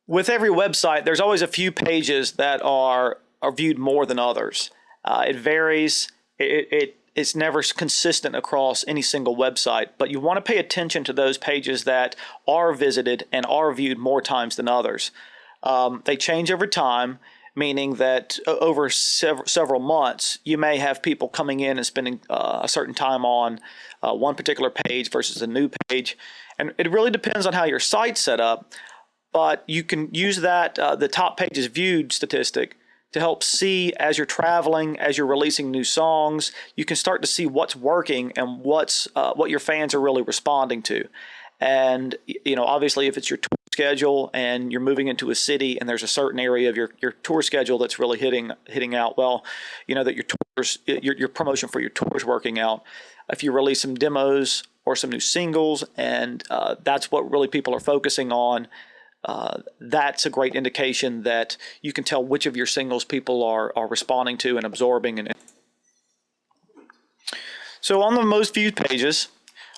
With every website, there's always a few pages that are viewed more than others. It varies. It's never consistent across any single website, but you want to pay attention to those pages that are visited and are viewed more times than others. They change over time, meaning that over several months, you may have people coming in and spending a certain time on one particular page versus a new page. And it really depends on how your site's set up, but you can use that, the top pages viewed statistic, to help see as you're traveling, as you're releasing new songs. You can start to see what's working and what your fans are really responding to. And obviously, if it's your tour schedule and you're moving into a city and there's a certain area of your tour schedule that's really hitting out well, that your tours, your promotion for your tour is working out. If you release some demos or some new singles, and that's what really people are focusing on, that's a great indication that you can tell which of your singles people are responding to and absorbing. And so on the most viewed pages,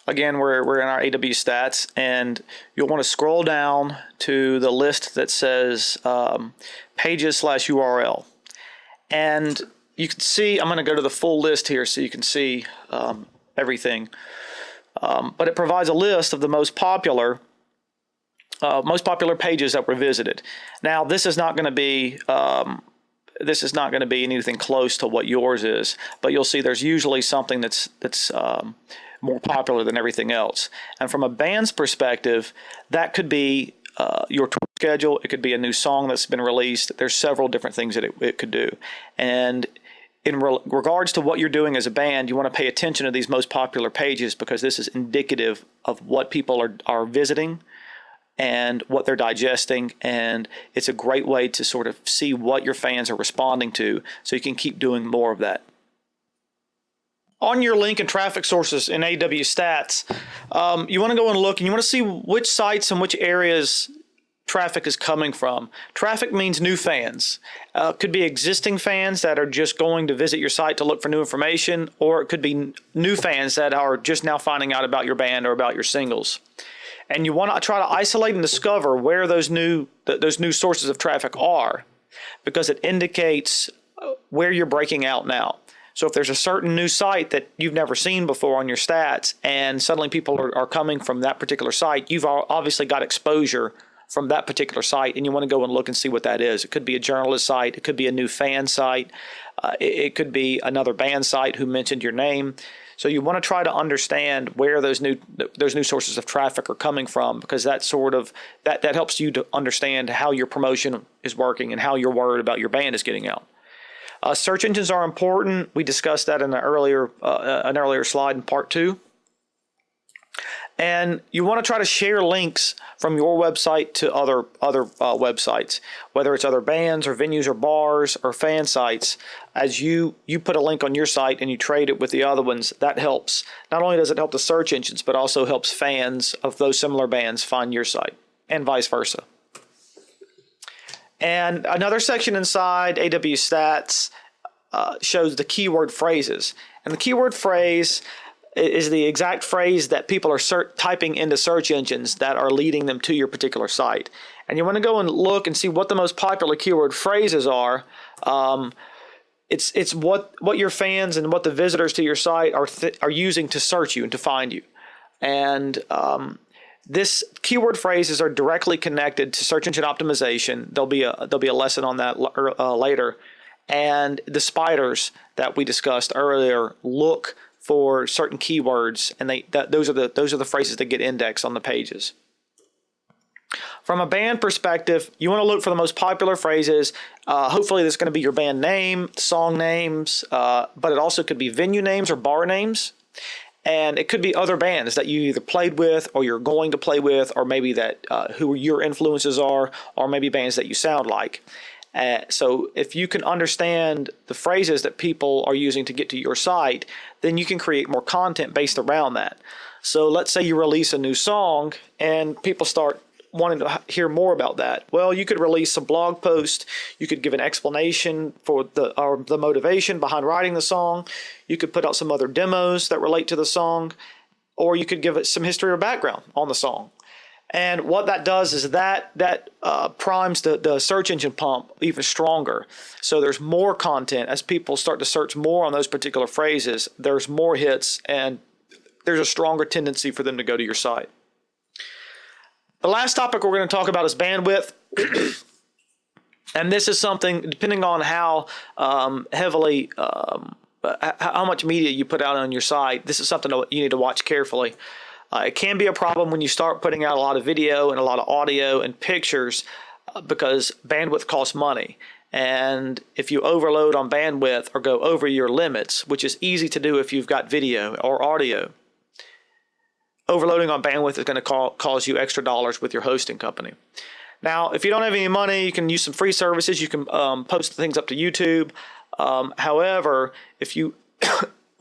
again, we're in our AW stats, and you'll want to scroll down to the list that says pages/URL. And you can see, I'm going to go to the full list here so you can see everything. But it provides a list of the most popular pages that were visited. Now, this is not going to be anything close to what yours is, but you'll see there's usually something that's more popular than everything else. And from a band's perspective, that could be your tour schedule. It could be a new song that's been released. There's several different things that it could do. And in regards to what you're doing as a band, you want to pay attention to these most popular pages, because this is indicative of what people are visiting and what they're digesting, and it's a great way to sort of see what your fans are responding to, so you can keep doing more of that. On your link and traffic sources in AW Stats, you want to go and look, and you want to see which sites and which areas traffic is coming from. Traffic means new fans. Could be existing fans that are just going to visit your site to look for new information, or it could be new fans that are just now finding out about your band or about your singles. And you want to try to isolate and discover where those new sources of traffic are, because it indicates where you're breaking out now. So if there's a certain new site that you've never seen before on your stats, and suddenly people are coming from that particular site, you've obviously got exposure from that particular site, and you want to go and look and see what that is. It could be a journalist site. It could be a new fan site. It could be another band site who mentioned your name. So you want to try to understand where those new sources of traffic are coming from, because that helps you to understand how your promotion is working and how your word about your band is getting out. Search engines are important. We discussed that in an earlier slide in part 2. And you want to try to share links from your website to other websites, whether it's other bands or venues or bars or fan sites. As you put a link on your site and you trade it with the other ones, that helps. Not only does it help the search engines, but also helps fans of those similar bands find your site, and vice versa. And another section inside AW Stats shows the keyword phrases. And the keyword phrase is the exact phrase that people are typing into search engines that are leading them to your particular site. And you want to go and look and see what the most popular keyword phrases are. It's what your fans and what the visitors to your site are using to search you and to find you. And this keyword phrases are directly connected to search engine optimization. There'll be a lesson on that later. And the spiders that we discussed earlier look for certain keywords, and those are the phrases that get indexed on the pages. From a band perspective, you want to look for the most popular phrases. Hopefully, this is going to be your band name, song names, but it also could be venue names or bar names. And it could be other bands that you either played with or you're going to play with, or maybe that who your influences are, or maybe bands that you sound like. So if you can understand the phrases that people are using to get to your site, then you can create more content based around that. So let's say you release a new song and people start wanting to hear more about that. Well, you could release a blog post. You could give an explanation for the motivation behind writing the song. You could put out some other demos that relate to the song, or you could give it some history or background on the song. And what that does is that primes the search engine pump even stronger. So there's more content as people start to search more on those particular phrases. There's more hits, and there's a stronger tendency for them to go to your site. The last topic we're going to talk about is bandwidth. And this is something, depending on how heavily, how much media you put out on your site, this is something you need to watch carefully. It can be a problem when you start putting out a lot of video and a lot of audio and pictures because bandwidth costs money. And if you overload on bandwidth or go over your limits, which is easy to do if you've got video or audio, overloading on bandwidth is going to cause you extra dollars with your hosting company. Now, if you don't have any money, you can use some free services. You can post things up to YouTube. However, if you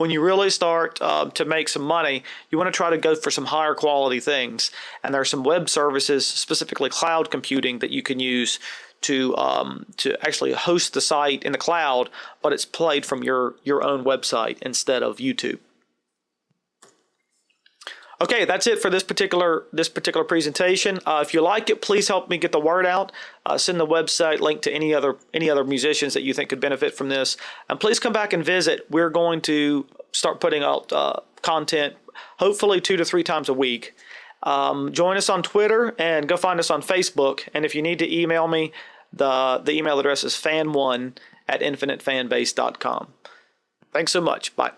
when you really start to make some money, you want to try to go for some higher quality things. And there are some web services, specifically cloud computing, that you can use to actually host the site in the cloud, but it's played from your own website instead of YouTube. Okay, that's it for this particular presentation. If you like it, please help me get the word out. Send the website link to any other musicians that you think could benefit from this, and please come back and visit. We're going to start putting out content, hopefully 2 to 3 times a week. Join us on Twitter and go find us on Facebook. And if you need to email me, the email address is fan1@infinitefanbase.com. Thanks so much. Bye.